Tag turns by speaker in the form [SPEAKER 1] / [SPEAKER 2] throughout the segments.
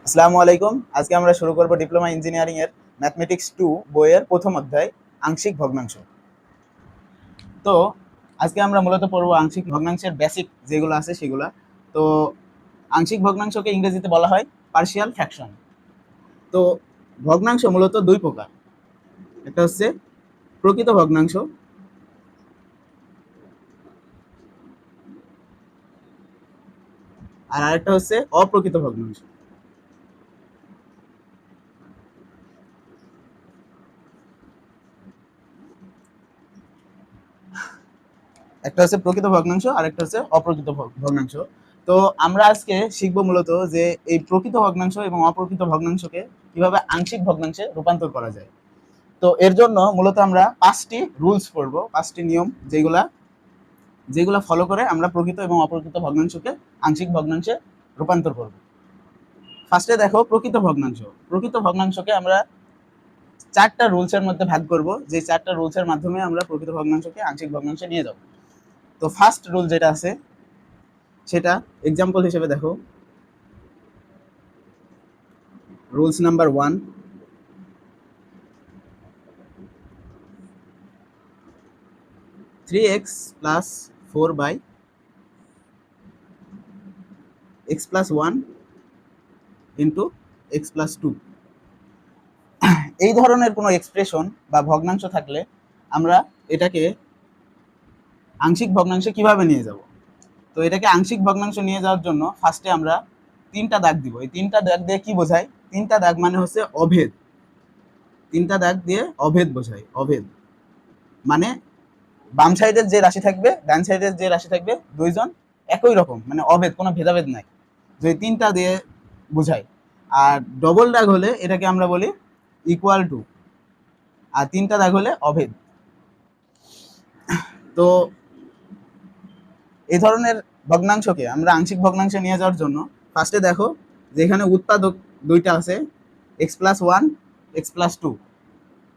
[SPEAKER 1] আসসালামু আলাইকুম। আজকে আমরা শুরু করব ডিপ্লোমা ইঞ্জিনিয়ারিং এর ম্যাথমেটিক্স 2 বইয়ের প্রথম অধ্যায় আংশিক ভগ্নাংশ। তো আজকে আমরা মূলত পড়ব আংশিক ভগ্নাংশের বেসিক যেগুলো আছে সেগুলা। তো আংশিক ভগ্নাংশকে ইংরেজিতে বলা হয় পার্শিয়াল ফ্র্যাকশন। তো ভগ্নাংশ মূলত দুই প্রকার, একটা হচ্ছে প্রকৃত ভগ্নাংশ আর আরেকটা হচ্ছে অপ্রকৃত ভগ্নাংশ। একটা হচ্ছে প্রকৃত ভগ্নাংশ আর একটা হচ্ছে অপ্রকৃত ভগ্নাংশ। তো আমরা আজকে শিখবো মূলত যে এই প্রকৃত ভগ্নাংশ এবং অপ্রকৃত ভগ্নাংশকে কিভাবে আংশিক ভগ্নাংশে রূপান্তর করা যায়। তো এর জন্য মূলত আমরা পাঁচটি রুলস পড়বো, পাঁচটি নিয়ম যেগুলা যেগুলা ফলো করে আমরা প্রকৃত এবং অপ্রকৃত ভগ্নাংশকে আংশিক ভগ্নাংশে রূপান্তর করব। ফার্স্টে দেখো প্রকৃত ভগ্নাংশ। প্রকৃত ভগ্নাংশকে আমরা চারটা রুলসের মধ্যে ভাগ করব, যে চারটা রুলসের মাধ্যমে আমরা প্রকৃত ভগ্নাংশকে আংশিক ভগ্নাংশে নিয়ে যাব। তো ফার্স্ট রুল যেটা আছে সেটা এক্সাম্পল হিসেবে দেখো, rules number 1, 3x plus 4 by x plus 1 into x plus 2। এই ধরনের কোনো এক্সপ্রেশন বা ভগ্নাংশ থাকলে আমরা এটাকে আংশিক ভগ্নাংশে কিভাবে নিয়ে যাব। তো এটাকে আংশিক ভগ্নাংশ নিয়ে যাওয়ার জন্য ফার্স্টে আমরা তিনটা দাগ দিব। এই তিনটা দাগ দিয়ে কি বোঝায়? তিনটা দাগ মানে হচ্ছে অভেদ। তিনটা দাগ দিয়ে অভেদ বোঝায়। অভেদ মানে বাম সাইডের যে রাশি থাকবে ডান সাইডের যে রাশি থাকবে দুইজন একই রকম, মানে অভেদ, কোনো ভেদাভেদ নাই। যে তিনটা দিয়ে বোঝায়। আর ডবল দাগ হলে এটাকে আমরা বলি ইকুয়াল টু, আর তিনটা দাগ হলে অভেদ। তো এই ধরনের ভগ্নাংশকে আমরা আংশিক ভগ্নাংশে নিয়ে যাওয়ার জন্য ফার্স্টে দেখো যে এখানে উৎপাদক দুইটা আছে, এক্স প্লাস 1, এক্স প্লাস 2।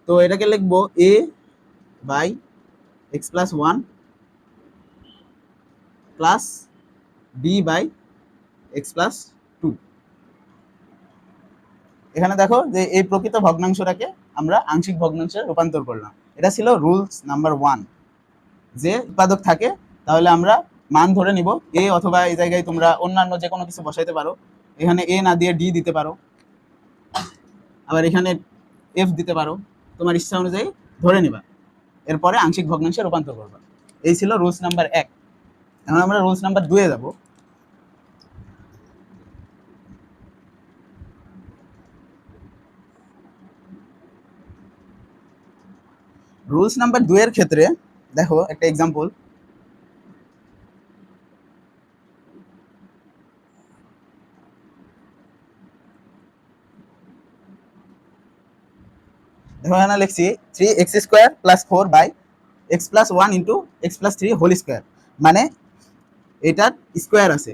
[SPEAKER 1] তো এটাকে লিখবো a by x plus 1 plus b by x plus 2। এখানে দেখো যে এই প্রকৃত ভগ্নাংশটাকে আমরা আংশিক ভগ্নাংশে রূপান্তর করলাম। এটা ছিল রুলস নাম্বার 1। যে উৎপাদক থাকে তাহলে আমরা মান ধরে নিব এ, অথবা এই জায়গায় তোমরা অন্যান্য যে কোনো কিছু বসাইতে পারো। এখানে এ না দিয়ে ডি দিতে পারো, আবার এখানে এফ দিতে পারো, তোমার ইচ্ছা অনুযায়ী ধরে নিবা। এরপরে আংশিক ভগ্নাংশে রূপান্তর করবা। এই ছিল রুলস নাম্বার 1। এখন আমরা রুলস নাম্বার 2 এ যাব। রুলস নাম্বার 2 এর ক্ষেত্রে দেখো একটা এক্সাম্পল। দেখো এখানে লিখছি 3x² plus 4 by x plus 1 into x plus 3 whole square. মানে এটার স্কোয়ার আছে,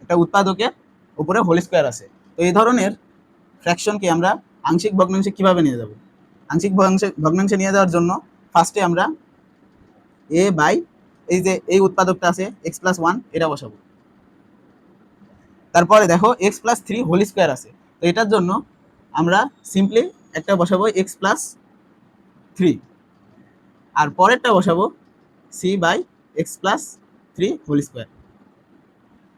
[SPEAKER 1] এটা উৎপাদকের উপরে হোল স্কোয়ার আছে। তো এই ধরনের ফ্র্যাকশনকে আমরা আংশিক ভগ্নাংশে কিভাবে নিয়ে যাব? আংশিক ভগ্নাংশে নিয়ে যাওয়ার জন্য ফার্স্টে আমরা এ বাই এই যে এই উৎপাদকটা আছে এক্স প্লাস 1, এটা বসাবো। তারপরে দেখো এক্স প্লাস 3 হোল স্কোয়ার আছে, তো এটার জন্য আমরা সিম্পলি একটা বসাবো এক্স প্লাস 3, আর পরেরটা বসাবো C by x plus 3 whole square.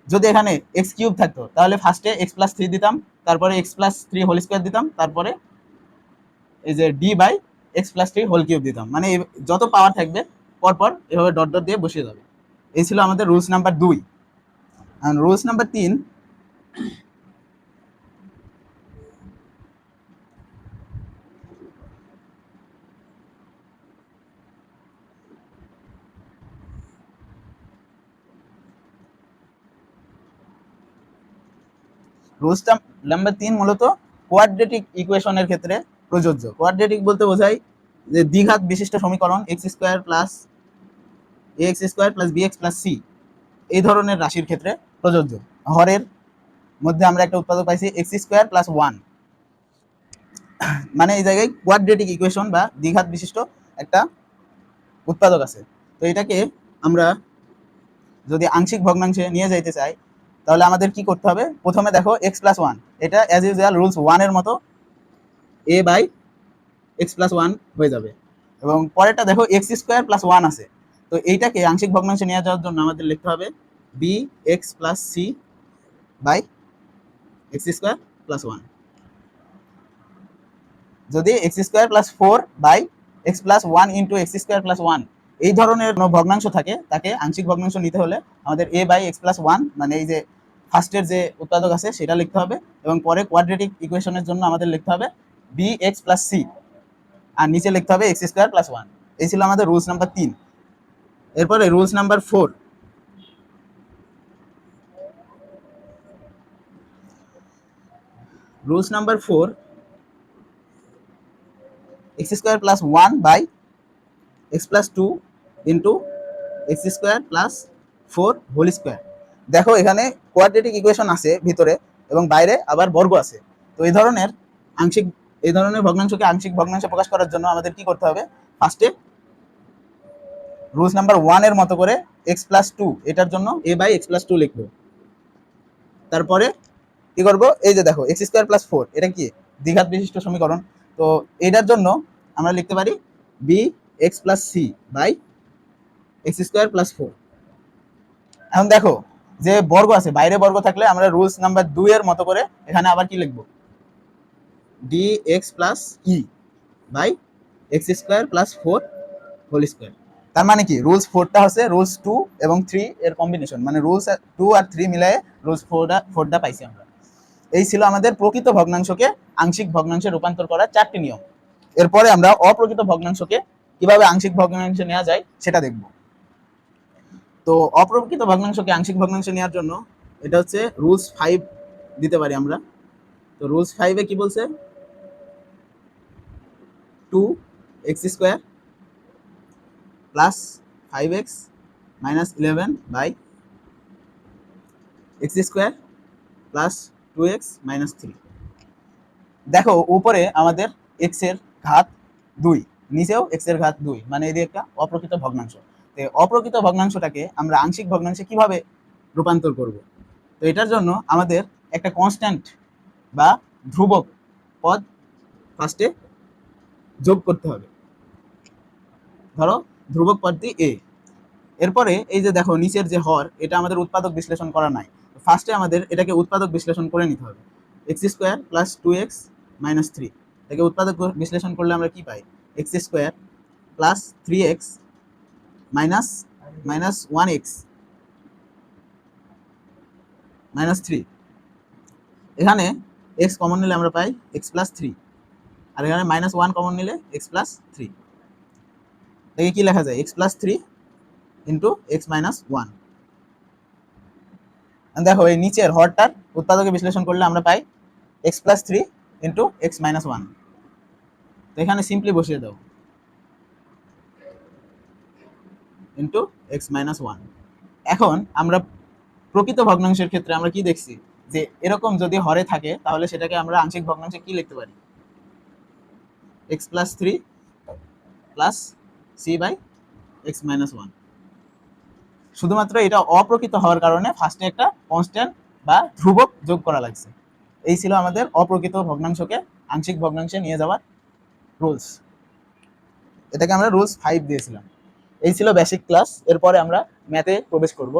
[SPEAKER 1] যদি এখানে এক্স কিউব থাকতো তাহলে ফার্স্টে এক্স প্লাস 3 দিতাম, তারপরে এক্স প্লাস 3 হোল স্কোয়ার দিতাম, তারপরে এই যে D by x plus 3 whole cube দিতাম। মানে যত পাওয়ার থাকবে পরপর এভাবে ডট ডট দিয়ে বসিয়ে যাবে। এই ছিল আমাদের রুলস নাম্বার 2। আর রুলস নাম্বার 3, রুলস নাম্বার 3 মূলত কোয়াড্রেটিক ইকুয়েশনের ক্ষেত্রে প্রযোজ্য। কোয়াড্রেটিক বলতে বোঝায় যে দ্বিঘাত বিশিষ্ট সমীকরণ x² plus ax² plus bx plus c, এই ধরনের রাশির ক্ষেত্রে প্রযোজ্য। হরের মধ্যে আমরা একটা উৎপাদক পাইছি x² প্লাস 1, মানে এই জায়গায় কোয়াড্রেটিক ইকুয়েশন বা দ্বিঘাত বিশিষ্ট একটা উৎপাদক আছে। তো এটাকে আমরা যদি আংশিক ভগ্নাংশে নিয়ে যাইতে চাই তাহলে আমাদের কি করতে হবে, প্রথমে দেখো এক্স প্লাস ওয়ান, এটা অ্যাজ ইউজুয়াল রুলস ওয়ানের মতো এ বাই এক্স প্লাস ওয়ান হয়ে যাবে। এবং পরেরটা দেখো এক্স স্কোয়ার প্লাস ওয়ান আছে, তো এইটাকে আংশিক ভগ্নাংশে নিয়ে যাওয়ার জন্য আমাদের লিখতে হবে b x plus C by x square plus one. যদি x square plus four by x plus one into x square plus one এই ধরনের কোনো ভগ্নাংশ থাকে, তাকে আংশিক ভগ্নাংশ নিতে হলে আমাদের এ বাই এক্স প্লাস ওয়ান মানে এই যে ফার্স্টের যে উৎপাদক আছে সেটা লিখতে হবে, এবং পরে কোয়াড্রেটিক ইকুয়েশনের জন্য আমাদের লিখতে হবে বি এক্স প্লাস সি, আর নিচে লিখতে হবে এক্স স্কোয়ার প্লাস ওয়ান। এই ছিল আমাদের রুলস নাম্বার 3। এরপরে rules number 4, rules number 4, x square plus one by x plus two into x square plus four whole square. দেখো এখানে কোয়াড্রেটিক ইকুয়েশন আছে ভিতরে এবং বাইরে আবার বর্গ আছে, তো এই ধরনের ভগ্নাংশকে আংশিক ভগ্নাংশে প্রকাশ করার জন্য আমাদের কি করতে হবে, ফার্স্টে রুলস নাম্বার 1 এর মতো করে এক্স প্লাস টু এটার জন্য এ বাই এক্স প্লাস টু লিখবো। তারপরে কি করবো, এই যে দেখো এক্স স্কোয়ার প্লাস ফোর এটা কি দ্বিঘাত বিশিষ্ট সমীকরণ, তো এটার জন্য আমরা লিখতে পারি B x plus C by x square plus four. এখন দেখো যে বর্গ আছে, বাইরে বর্গ থাকলে আমরা রুলস নাম্বার 2 এর মতো করে এখানে আবার কি লিখবো, D x plus E by x square plus four whole square. তার মানে কি রুলস 4টা হচ্ছে রুলস 2 এবং 3 এর কম্বিনেশন, মানে রুলস 2 আর 3 মিলায়ে রুলস 4টা পাইছি আমরা। এই ছিল আমাদের প্রকৃত ভগ্নাংশকে আংশিক ভগ্নাংশে রূপান্তর করার 4টি নিয়ম। এরপরে আমরা অপ্রকৃত ভগ্নাংশকে কিভাবে আংশিক ভগ্নাংশে নেওয়া যায় সেটা দেখব। তো অপ্রকৃত ভগ্নাংশকে আংশিক ভগ্নাংশে নেওয়ার জন্য এটা হচ্ছে রুলস 5 দিতে পারি আমরা। তো রুলস 5-এ কি বলছে, 2x square plus 5x minus 11 by x square plus 2x minus 3। দেখো উপরে আমাদের x এর ঘাত 2, নিচেও x এর ঘাত 2, মানে এটি একটা অপ্রকৃত ভগ্নাংশ। তো অপ্রকৃত ভগ্নাংশটাকে আমরা আংশিক ভগ্নাংশে কিভাবে রূপান্তর করব, তো এটার জন্য আমাদের একটা কনস্ট্যান্ট বা ধ্রুবক পদ ফার্স্টে যোগ করতে হবে। ধরো ধ্রুবক পদটি a, এরপরে এই যে দেখো নিচের যে হর এটা আমাদের উৎপাদক বিশ্লেষণ করা নাই, ফার্স্টে আমাদের এটাকে উৎপাদক বিশ্লেষণ করে নিতে হবে। X square plus 2x minus 3 এটাকে উৎপাদক বিশ্লেষণ করলে আমরা কি পাই, x square plus 3x minus minus 1x minus 3, এখানে x কমন নিলে আমরা পাই এক্স প্লাস 3, আর এখানে মাইনাস 1 কমন নিলে এক্স প্লাস 3, এটাকে কি লেখা যায় x plus 3 into x minus 1। দেখো এই নিচের হরটার উৎপাদকে বিশ্লেষণ করলে আমরা পাই x plus 3 into x minus 1। তো এখানে সিম্পলি বসিয়ে দাও ইন্টু এক্স মাইনাস 1। এখন আমরা প্রকৃত ভগ্নাংশের ক্ষেত্রে আমরা কি দেখছি, যে এরকম যদি হরে থাকে তাহলে সেটাকে আমরা আংশিক ভগ্নাংশে কি লিখতে পারি, x plus 3 plus C by x minus 1। শুধুমাত্র এটা অপ্রকৃত হওয়ার কারণে ফার্স্টে একটা কনস্ট্যান্ট বা ধ্রুবক যোগ করা লাগছে। এই ছিল আমাদের অপ্রকৃত ভগ্নাংশকে আংশিক ভগ্নাংশে নিয়ে যাওয়ার রুলস, এটাকে আমরা রুলস 5 দিয়েছিলাম। এই ছিল বেসিক ক্লাস। এরপরে আমরা ম্যাথে প্রবেশ করব।